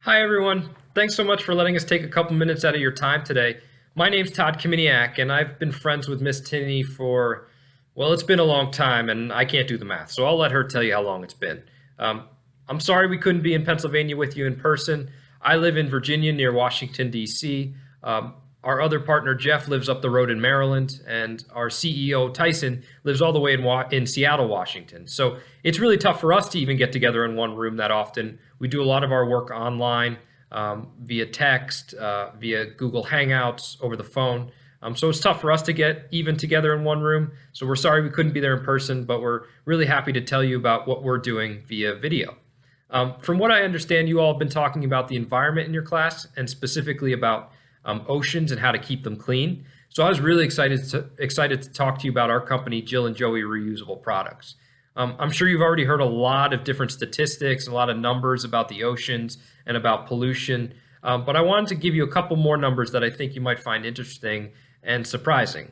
Hi, everyone. Thanks so much for letting us take a couple minutes out of your time today. My name's Todd Kaminiak, and I've been friends with Miss Tinney for, well, it's been a long time, and I can't do the math, so I'll let her tell you how long it's been. Um, I'm sorry we couldn't be in Pennsylvania with you in person. I live in Virginia near Washington, D.C. Our other partner, Jeff, lives up the road in Maryland, and our CEO, Tyson, lives all the way in Seattle, Washington. So it's really tough for us to even get together in one room that often. We do a lot of our work online, via text, via Google Hangouts, over the phone. So it's tough for us to get even together in one room. So we're sorry we couldn't be there in person, but we're really happy to tell you about what we're doing via video. From what I understand, you all have been talking about the environment in your class and specifically about oceans and how to keep them clean. So I was really excited to talk to you about our company, Jill and Joey Reusable Products. I'm sure you've already heard a lot of different statistics, a lot of numbers about the oceans and about pollution, but I wanted to give you a couple more numbers that I think you might find interesting and surprising.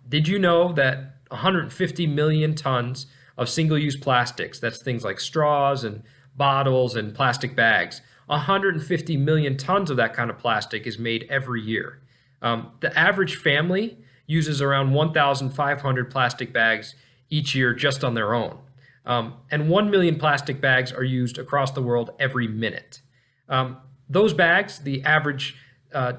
Did you know that 150 million tons of single-use plastics, that's things like straws and bottles and plastic bags, 150 million tons of that kind of plastic is made every year. The average family uses around 1,500 plastic bags each year just on their own. And 1 million plastic bags are used across the world every minute. Those bags, the average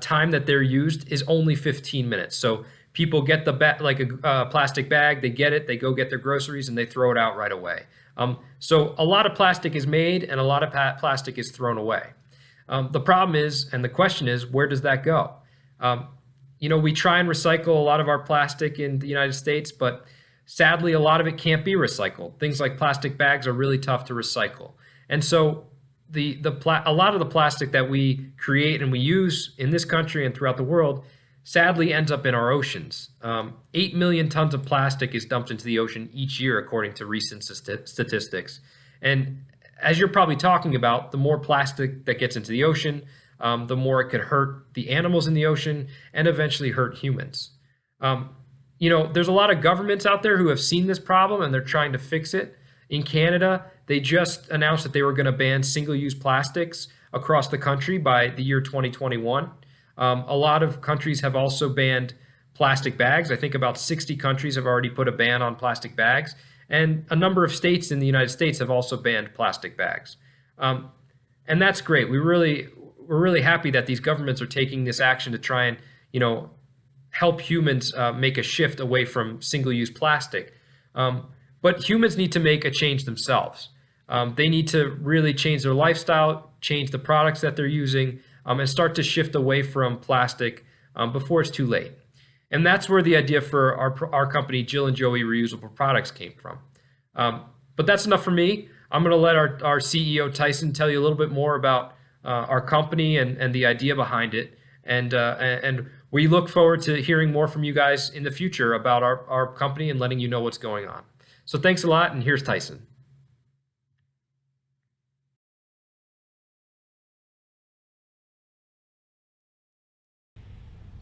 time that they're used is only 15 minutes. So people get the like a plastic bag, they get it, they go get their groceries, and they throw it out right away. So a lot of plastic is made and a lot of plastic is thrown away. The problem is, and the question is, where does that go? We try and recycle a lot of our plastic in the United States, but sadly, a lot of it can't be recycled. Things like plastic bags are really tough to recycle. And so a lot of the plastic that we create and we use in this country and throughout the world sadly ends up in our oceans. 8 million tons of plastic is dumped into the ocean each year, according to recent statistics. And as you're probably talking about, the more plastic that gets into the ocean, the more it could hurt the animals in the ocean and eventually hurt humans. There's a lot of governments out there who have seen this problem and they're trying to fix it. In Canada, they just announced that they were going to ban single-use plastics across the country by the year 2021. A lot of countries have also banned plastic bags. I think about 60 countries have already put a ban on plastic bags, and a number of states in the United States have also banned plastic bags. And that's great. We're really happy that these governments are taking this action to try and, help humans make a shift away from single-use plastic. But humans need to make a change themselves. They need to really change their lifestyle, change the products that they're using, and start to shift away from plastic before it's too late. And that's where the idea for our company, Jill and Joey Reusable Products, came from. But that's enough for me. I'm going to let our CEO, Tyson, tell you a little bit more about our company and the idea behind it. And we look forward to hearing more from you guys in the future about our company and letting you know what's going on. So thanks a lot, and here's Tyson.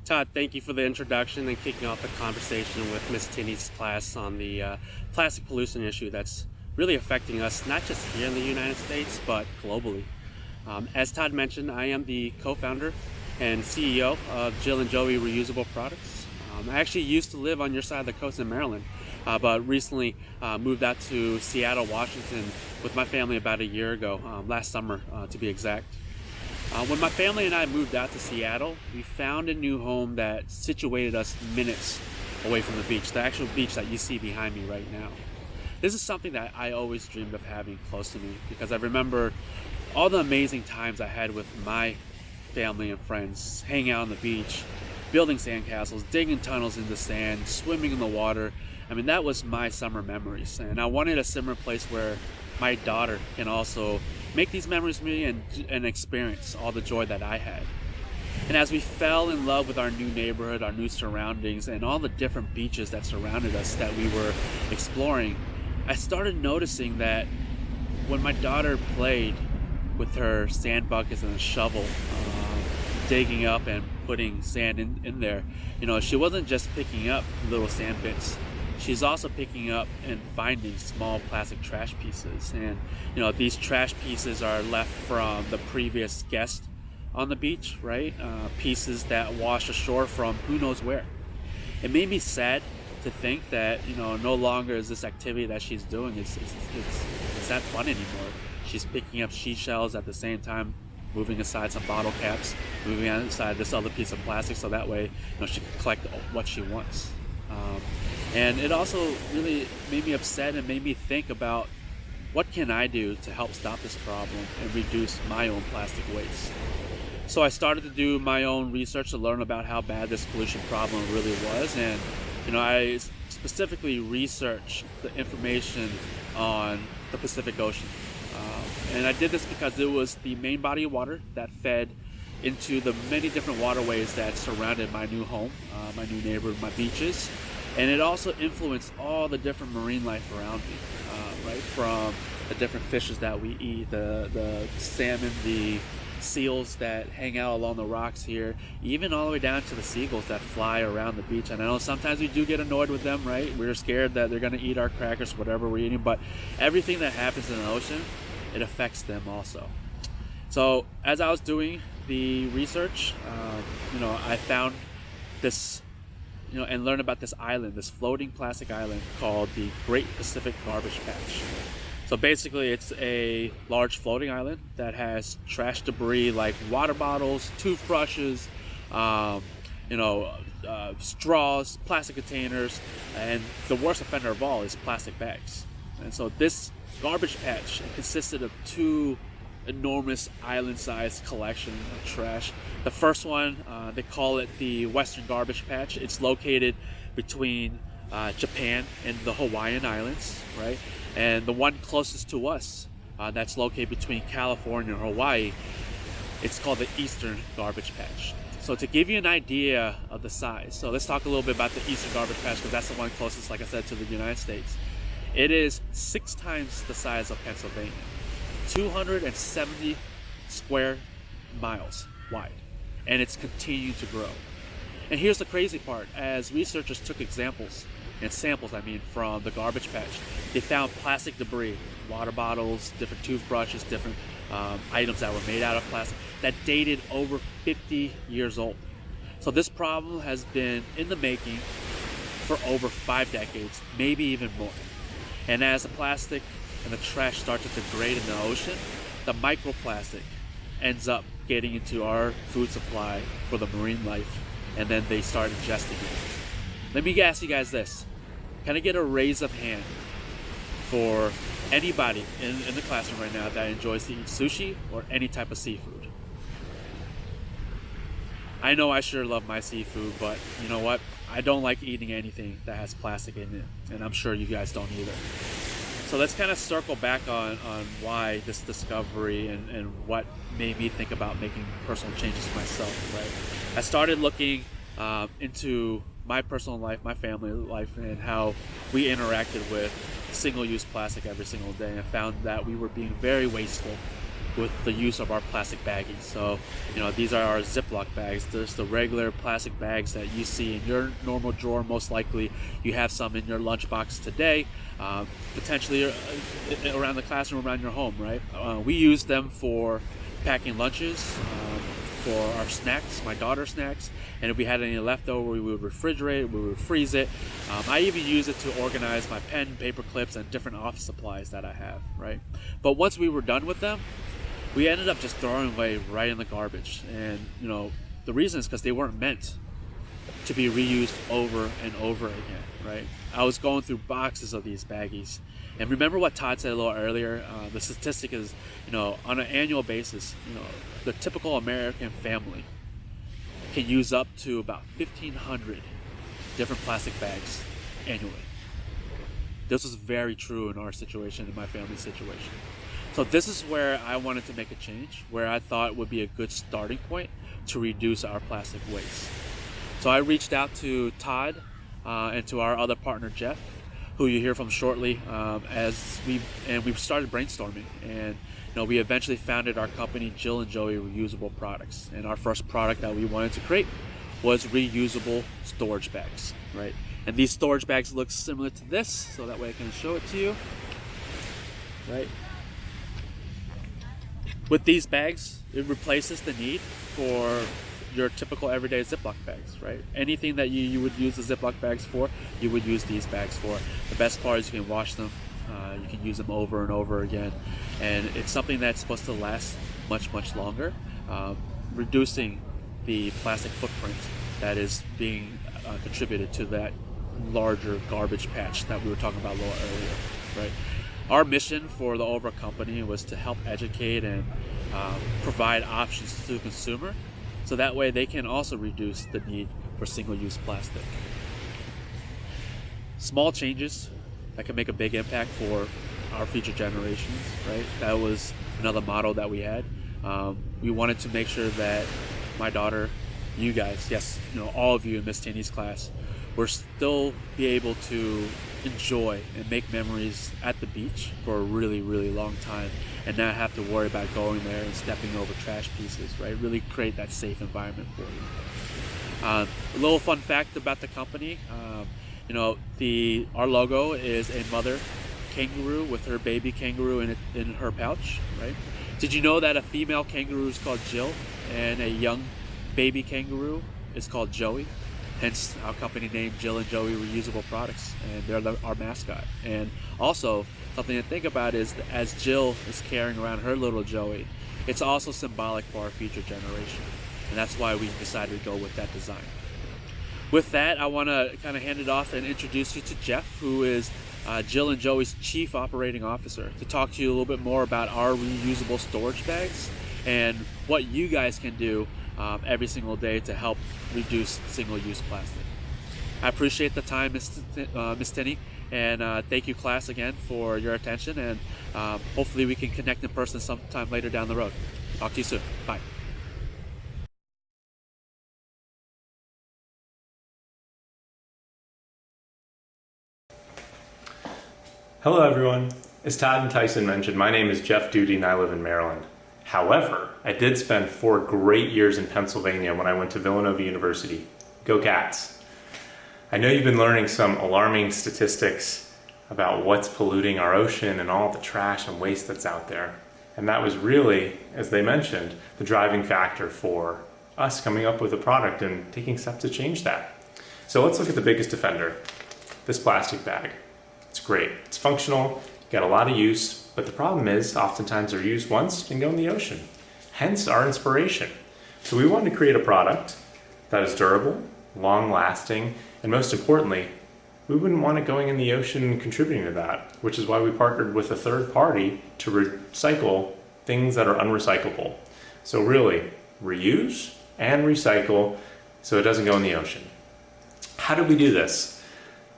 Todd, thank you for the introduction and kicking off the conversation with Ms. Tinney's class on the plastic pollution issue that's really affecting us, not just here in the United States, but globally. As Todd mentioned, I am the co-founder and CEO of Jill and Joey Reusable Products. I actually used to live on your side of the coast in Maryland, but recently moved out to Seattle, Washington with my family about a year ago, last summer to be exact. When my family and I moved out to Seattle, we found a new home that situated us minutes away from the beach, the actual beach that you see behind me right now. This is something that I always dreamed of having close to me because I remember all the amazing times I had with my family and friends, hanging out on the beach, building sandcastles, digging tunnels in the sand, swimming in the water. I mean, that was my summer memories. And I wanted a similar place where my daughter can also make these memories with me and experience all the joy that I had. And as we fell in love with our new neighborhood, our new surroundings, and all the different beaches that surrounded us that we were exploring, I started noticing that when my daughter played with her sand buckets and a shovel, digging up and putting sand in there, she wasn't just picking up little sand bits. she's also picking up and finding small plastic trash pieces. And these trash pieces are left from the previous guest on the beach, right? Pieces that washed ashore from who knows where. It made me sad to think that no longer is this activity that she's doing. It's not fun anymore. She's picking up seashells at the same time, moving aside some bottle caps, moving aside this other piece of plastic, so that way she can collect what she wants. And it also really made me upset and made me think about what can I do to help stop this problem and reduce my own plastic waste. So I started to do my own research to learn about how bad this pollution problem really was, and I specifically researched the information on the Pacific Ocean. And I did this because it was the main body of water that fed into the many different waterways that surrounded my new home, my new neighborhood, my beaches. And it also influenced all the different marine life around me, right? From the different fishes that we eat, the salmon, the seals that hang out along the rocks here, even all the way down to the seagulls that fly around the beach. And I know sometimes we do get annoyed with them, right? We're scared that they're going to eat our crackers, whatever we're eating, but everything that happens in the ocean, it affects them also. So as I was doing the research, I found this, and learned about this island, this floating plastic island called the Great Pacific Garbage Patch. So basically it's a large floating island that has trash debris like water bottles, toothbrushes, straws, plastic containers, and the worst offender of all is plastic bags. And so this garbage patch consisted of two enormous island-sized collection of trash. The first one, they call it the Western Garbage Patch. It's located between Japan and the Hawaiian Islands, right? And the one closest to us, that's located between California and Hawaii, it's called the Eastern Garbage Patch. So to give you an idea of the size, so let's talk a little bit about the Eastern Garbage Patch, because that's the one closest, like I said, to the United States. It is 6 times the size of Pennsylvania, 270 square miles wide, and it's continued to grow. And here's the crazy part: as researchers took samples from the garbage patch, they found plastic debris, water bottles, different toothbrushes, different items that were made out of plastic that dated over 50 years old. So this problem has been in the making for over 5 decades, maybe even more. And as the plastic and the trash start to degrade in the ocean, the microplastic ends up getting into our food supply for the marine life, and then they start ingesting it. Let me ask you guys this. Can I get a raise of hand for anybody in the classroom right now that enjoys to eat sushi or any type of seafood? I know I sure love my seafood, but you know what? I don't like eating anything that has plastic in it, and I'm sure you guys don't either. So let's kind of circle back on why this discovery and what made me think about making personal changes myself, right? I started looking into my personal life, my family life, and how we interacted with single-use plastic every single day, and found that we were being very wasteful with the use of our plastic baggies. So, these are our Ziploc bags. There's the regular plastic bags that you see in your normal drawer. Most likely you have some in your lunchbox today, potentially around the classroom, around your home, right? We use them for packing lunches, for our snacks, my daughter's snacks, and if we had any leftover, we would refrigerate it, we would freeze it. I even use it to organize my pen, paper clips, and different office supplies that I have, right? But once we were done with them, we ended up just throwing away right in the garbage. And the reason is because they weren't meant to be reused over and over again, right? I was going through boxes of these baggies, and remember what Todd said a little earlier. The statistic is, on an annual basis, the typical American family can use up to about 1,500 different plastic bags annually. This was very true in our situation, in my family's situation. So this is where I wanted to make a change, where I thought would be a good starting point to reduce our plastic waste. So I reached out to Todd and to our other partner, Jeff, who you hear from shortly, as we started brainstorming, and we eventually founded our company, Jill and Joey Reusable Products. And our first product that we wanted to create was reusable storage bags, right? And these storage bags look similar to this, so that way I can show it to you. Right? With these bags, it replaces the need for your typical everyday Ziploc bags, right? Anything that you would use the Ziploc bags for, you would use these bags for. The best part is you can wash them, you can use them over and over again, and it's something that's supposed to last much, much longer, reducing the plastic footprint that is being contributed to that larger garbage patch that we were talking about a little earlier, right? Our mission for the Over company was to help educate and provide options to the consumer, so that way they can also reduce the need for single-use plastic. Small changes that can make a big impact for our future generations, right? That was another motto that we had. We wanted to make sure that my daughter, you guys, yes, all of you in Miss Tinney's class, will still be able to enjoy and make memories at the beach for a really, really long time, and not have to worry about going there and stepping over trash pieces, right? Really create that safe environment for you. A little fun fact about the company, our logo is a mother kangaroo with her baby kangaroo in her pouch, right? Did you know that a female kangaroo is called Jill and a young baby kangaroo is called Joey? Hence our company name, Jill and Joey Reusable Products, and they're our mascot. And also, something to think about is that as Jill is carrying around her little Joey, it's also symbolic for our future generation. And that's why we decided to go with that design. With that, I want to kind of hand it off and introduce you to Jeff, who is Jill and Joey's Chief Operating Officer, to talk to you a little bit more about our reusable storage bags and what you guys can do every single day to help reduce single-use plastic. I appreciate the time, Ms. Tinney, and thank you, class, again for your attention, and hopefully we can connect in person sometime later down the road. Talk to you soon. Bye. Hello everyone. As Todd and Tyson mentioned, my name is Jeff Duty and I live in Maryland. However, I did spend 4 great years in Pennsylvania when I went to Villanova University. Go Cats! I know you've been learning some alarming statistics about what's polluting our ocean and all the trash and waste that's out there. And that was really, as they mentioned, the driving factor for us coming up with a product and taking steps to change that. So let's look at the biggest offender, this plastic bag. It's great, it's functional, got a lot of use, but the problem is oftentimes they're used once and go in the ocean. Hence our inspiration. So we wanted to create a product that is durable, long-lasting, and most importantly, we wouldn't want it going in the ocean and contributing to that, which is why we partnered with a third party to recycle things that are unrecyclable. So really, reuse and recycle so it doesn't go in the ocean. How did we do this?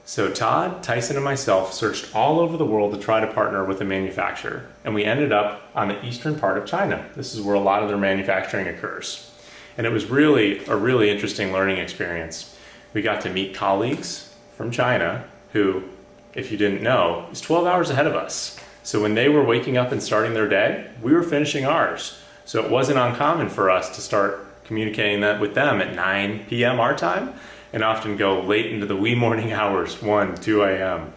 So Todd, Tyson, and myself searched all over the world to try to partner with a manufacturer, and we ended up on the eastern part of China. This is where a lot of their manufacturing occurs. And it was really a really interesting learning experience. We got to meet colleagues from China who, if you didn't know, is 12 hours ahead of us. So when they were waking up and starting their day, we were finishing ours. So it wasn't uncommon for us to start communicating that with them at 9 p.m. our time, and often go late into the wee morning hours, 1, 2 a.m.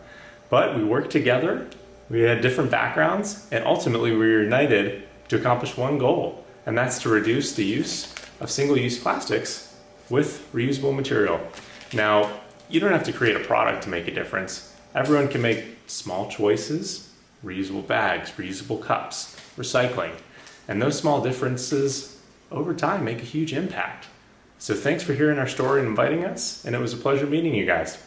But we worked together, we had different backgrounds, and ultimately we were united to accomplish one goal, and that's to reduce the use of single-use plastics with reusable material. Now, you don't have to create a product to make a difference. Everyone can make small choices, reusable bags, reusable cups, recycling, and those small differences over time make a huge impact. So thanks for hearing our story and inviting us, and it was a pleasure meeting you guys.